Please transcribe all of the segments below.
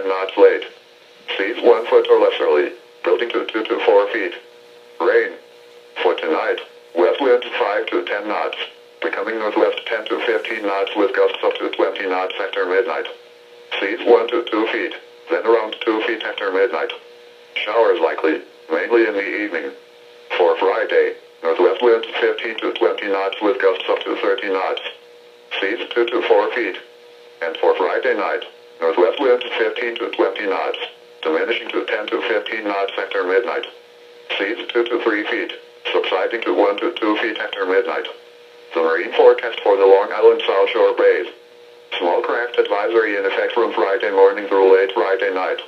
10 knots late. Seas 1 foot or less early, building to 2 to 4 feet. Rain. For tonight, west winds 5 to 10 knots, becoming northwest 10 to 15 knots with gusts up to 20 knots after midnight. Seas 1 to 2 feet, then around 2 feet after midnight. Showers likely, mainly in the evening. For Friday, northwest winds 15 to 20 knots with gusts up to 30 knots. Seas 2 to 4 feet. And for Friday night, northwest winds 15 to 20 knots, diminishing to 10 to 15 knots after midnight. Seas 2 to 3 feet, subsiding to 1 to 2 feet after midnight. The marine forecast for the Long Island South Shore Bays. Small craft advisory in effect from Friday morning through late Friday night.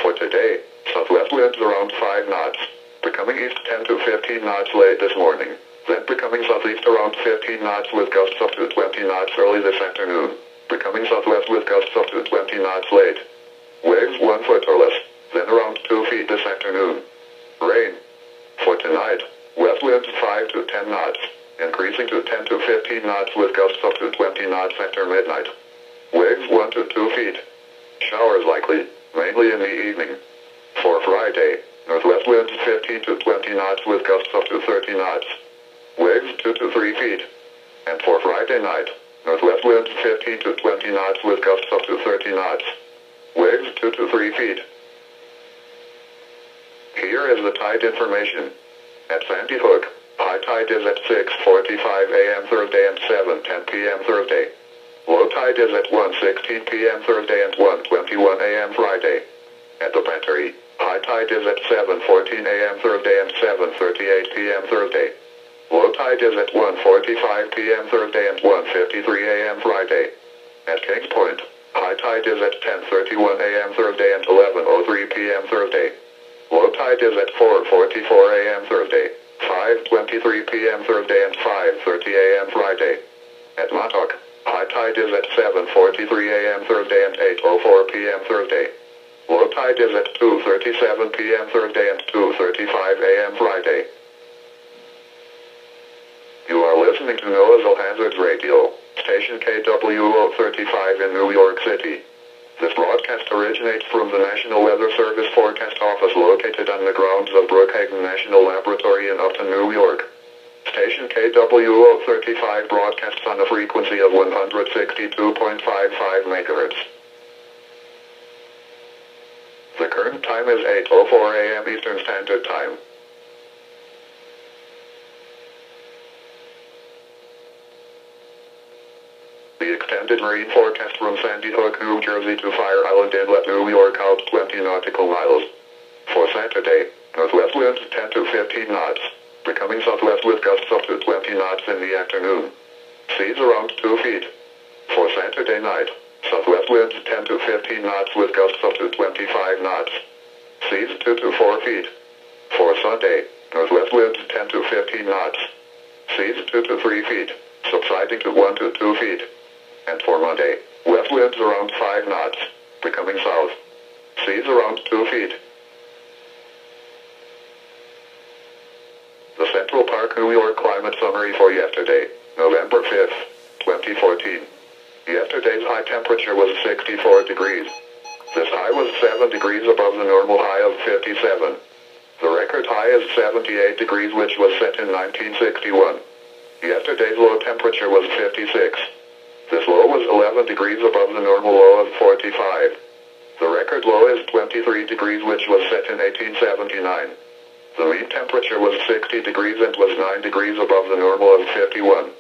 For today, southwest winds around 5 knots, becoming east 10 to 15 knots late this morning, then becoming southeast around 15 knots with gusts up to 20 knots early this afternoon, becoming southwest with gusts up to 20 knots late. Waves 1 foot or less, then around 2 feet this afternoon. Rain. For tonight, west winds 5 to 10 knots, increasing to 10 to 15 knots with gusts up to 20 knots after midnight. Waves 1 to 2 feet. Showers likely, mainly in the evening. For Friday, northwest winds 15 to 20 knots with gusts up to 30 knots. Waves 2 to 3 feet. And for Friday night, northwest winds 15 to 20 knots with gusts up to 30 knots. Waves 2 to 3 feet. Here is the tide information. At Sandy Hook, high tide is at 6:45 a.m. Thursday and 7:10 p.m. Thursday. Low tide is at 1:16 p.m. Thursday and 1:21 a.m. Friday. At the Battery, high tide is at 7:14 a.m. Thursday and 7:38 p.m. Thursday. Low tide is at 1:45 p.m. Thursday and 1:53 a.m. Friday. At Kings Point, high tide is at 10:31 a.m. Thursday and 11:03 p.m. Thursday. Low tide is at 4:44 a.m. Thursday, 5:23 p.m. Thursday and 5:30 a.m. Friday. At Montauk, high tide is at 7:43 a.m. Thursday and 8:04 p.m. Thursday. Low tide is at 2:37 p.m. Thursday and 2:35 a.m. Friday. You are listening to NOAA's All Hazards Radio, station KWO35 in New York City. This broadcast originates from the National Weather Service Forecast Office located on the grounds of Brookhaven National Laboratory in Upton, New York. Station KWO35 broadcasts on a frequency of 162.55 MHz. The current time is 8:04 a.m. Eastern Standard Time. The extended marine forecast from Sandy Hook, New Jersey to Fire Island Inlet, New York out 20 nautical miles. For Saturday, northwest winds 10 to 15 knots, becoming southwest with gusts up to 20 knots in the afternoon. Seas around 2 feet. For Saturday night, southwest winds 10 to 15 knots with gusts up to 25 knots. Seas 2 to 4 feet. For Sunday, northwest winds 10 to 15 knots. Seas 2 to 3 feet, subsiding to 1 to 2 feet. And for Monday, west winds around 5 knots, becoming south. Seas around 2 feet. The Central Park, New York climate summary for yesterday, November 5th, 2014. Yesterday's high temperature was 64 degrees. This high was 7 degrees above the normal high of 57. The record high is 78 degrees, which was set in 1961. Yesterday's low temperature was 56. This low was 11 degrees above the normal low of 45. The record low is 23 degrees, which was set in 1879. The mean temperature was 60 degrees and was 9 degrees above the normal of 51.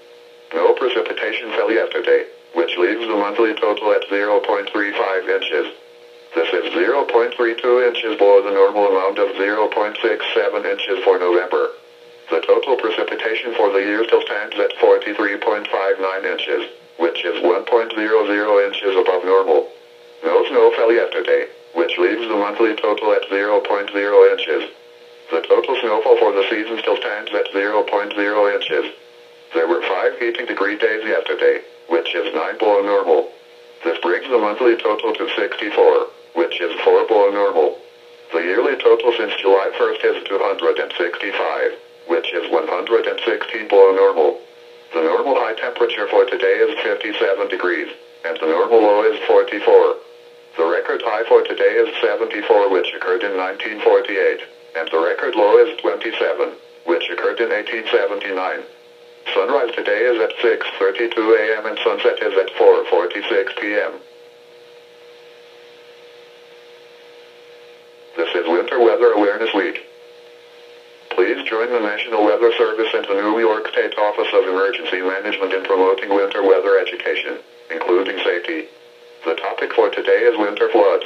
No precipitation fell yesterday, which leaves the monthly total at 0.35 inches. This is 0.32 inches below the normal amount of 0.67 inches for November. The total precipitation for the year still stands at 43.59 inches, which is 1.00 inches above normal. No snow fell yesterday, which leaves the monthly total at 0.0 inches. The total snowfall for the season still stands at 0.0 inches. There were 5 heating degree days yesterday, which is 9 below normal. This brings the monthly total to 64, which is 4 below normal. The yearly total since July 1st is 265, which is 116 below normal. The normal high temperature for today is 57 degrees, and the normal low is 44. The record high for today is 74, which occurred in 1948, and the record low is 27, which occurred in 1879. Sunrise today is at 6:32 a.m. and sunset is at 4:46 p.m. This is Winter Weather Awareness Week. Please join the National Weather Service and the New York State Office of Emergency Management in promoting winter weather education, including safety. The topic for today is winter floods.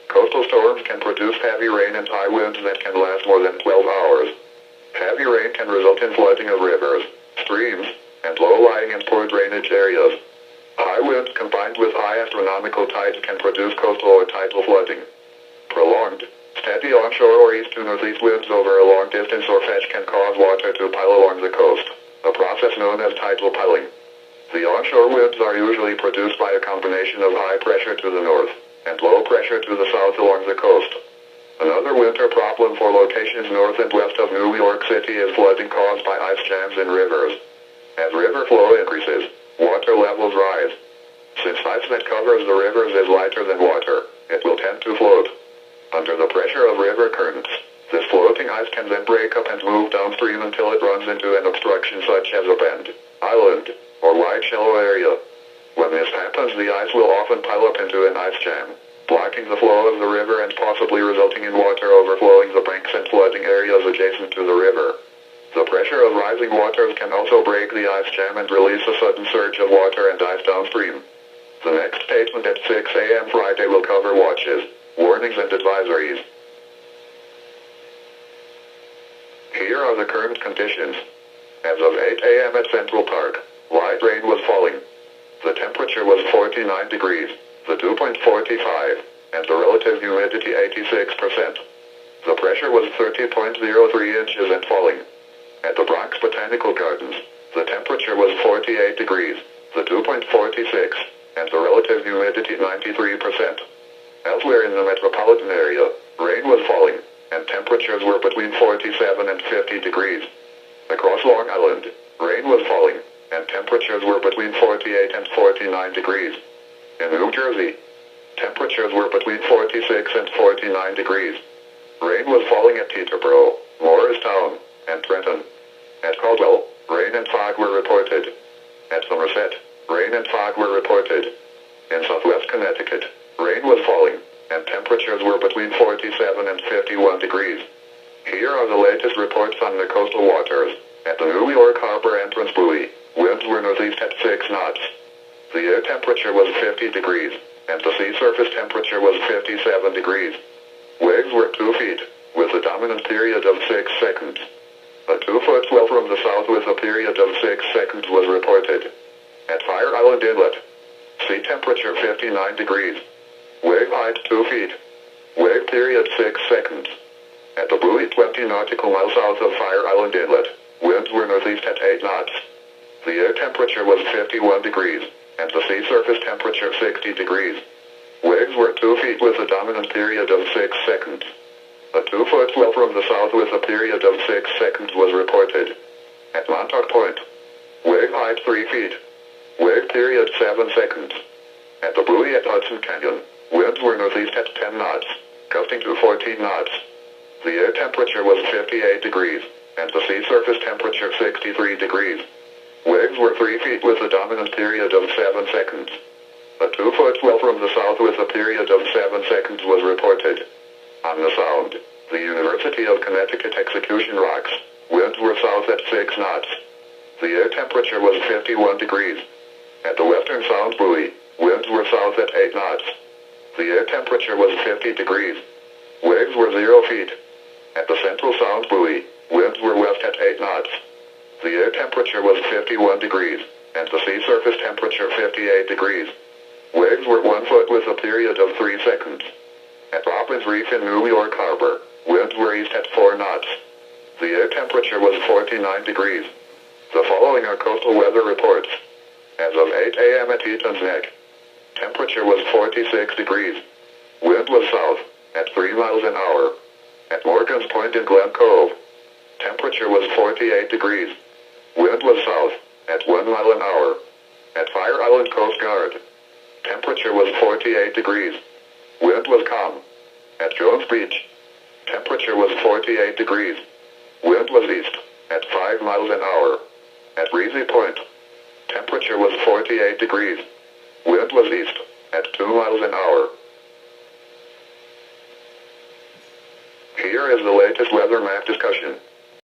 Coastal storms can produce heavy rain and high winds that can last more than 12 hours. Heavy rain can result in flooding of rivers, streams, and low-lying and poor drainage areas. High winds combined with high astronomical tides can produce coastal or tidal flooding. Prolonged, steady onshore or east to northeast winds over a long distance or fetch can cause water to pile along the coast, a process known as tidal piling. The onshore winds are usually produced by a combination of high pressure to the north and low pressure to the south along the coast. Another winter problem for locations north and west of New York City is flooding caused by ice jams in rivers. As river flow increases, water levels rise. Since ice that covers the rivers is lighter than water, it will tend to float. Under the pressure of river currents, this floating ice can then break up and move downstream until it runs into an obstruction such as a bend, island, or wide shallow area. When this happens, the ice will often pile up into an ice jam, blocking the flow of the river and possibly resulting in water overflowing the banks and flooding areas adjacent to the river. The pressure of rising waters can also break the ice jam and release a sudden surge of water and ice downstream. The next statement at 6 a.m. Friday will cover watches, warnings and advisories. Here are the current conditions. As of 8 a.m. at Central Park, light rain was falling. The temperature was 49 degrees, the dew point 45, and the relative humidity 86%. The pressure was 30.03 inches and falling. At the Bronx Botanical Gardens, the temperature was 48 degrees, the dew point 46, and the relative humidity 93%. Elsewhere in the metropolitan area, rain was falling, and temperatures were between 47 and 50 degrees. Across Long Island, rain was falling, and temperatures were between 48 and 49 degrees. In New Jersey, temperatures were between 46 and 49 degrees. Rain was falling at Teterboro, Morristown, and Trenton. At Caldwell, rain and fog were reported. At Somerset, rain and fog were reported. In southwest Connecticut, rain was falling, and temperatures were between 47 and 51 degrees. Here are the latest reports on the coastal waters. At the New York Harbor entrance buoy, winds were northeast at 6 knots. The air temperature was 50 degrees, and the sea surface temperature was 57 degrees. Waves were 2 feet, with a dominant period of 6 seconds. A 2-foot swell from the south with a period of 6 seconds was reported. At Fire Island Inlet, sea temperature 59 degrees. Wave height 2 feet. Wave period 6 seconds. At the buoy 20 nautical miles south of Fire Island Inlet, winds were northeast at 8 knots. The air temperature was 51 degrees, and the sea surface temperature 60 degrees. Waves were 2 feet with a dominant period of 6 seconds. A 2-foot swell from the south with a period of 6 seconds was reported. At Montauk Point, wave height 3 feet. Wave period 7 seconds. At the buoy at Hudson Canyon, winds were northeast at 10 knots, gusting to 14 knots. The air temperature was 58 degrees, and the sea surface temperature 63 degrees. Waves were 3 feet with a dominant period of 7 seconds. A 2-foot swell from the south with a period of 7 seconds was reported. On the Sound, the University of Connecticut Execution Rocks, winds were south at 6 knots. The air temperature was 51 degrees. At the Western Sound buoy, winds were south at 8 knots. The air temperature was 50 degrees. Waves were 0 feet. At the Central Sound buoy, winds were west at 8 knots. The air temperature was 51 degrees, and the sea surface temperature 58 degrees. Waves were 1 foot with a period of 3 seconds. At Robbins Reef in New York Harbor, winds were east at 4 knots. The air temperature was 49 degrees. The following are coastal weather reports. As of 8 a.m. at Eaton's Neck, temperature was 46 degrees. Wind was south, at 3 miles an hour. At Morgan's Point in Glen Cove, temperature was 48 degrees. Wind was south, at 1 mile an hour. At Fire Island Coast Guard, temperature was 48 degrees. Wind Wind was calm. At Jones Beach, temperature was 48 degrees. Wind was east, at 5 miles an hour. At Breezy Point, temperature was 48 degrees. Wind was east, at 2 miles an hour. Here is the latest weather map discussion.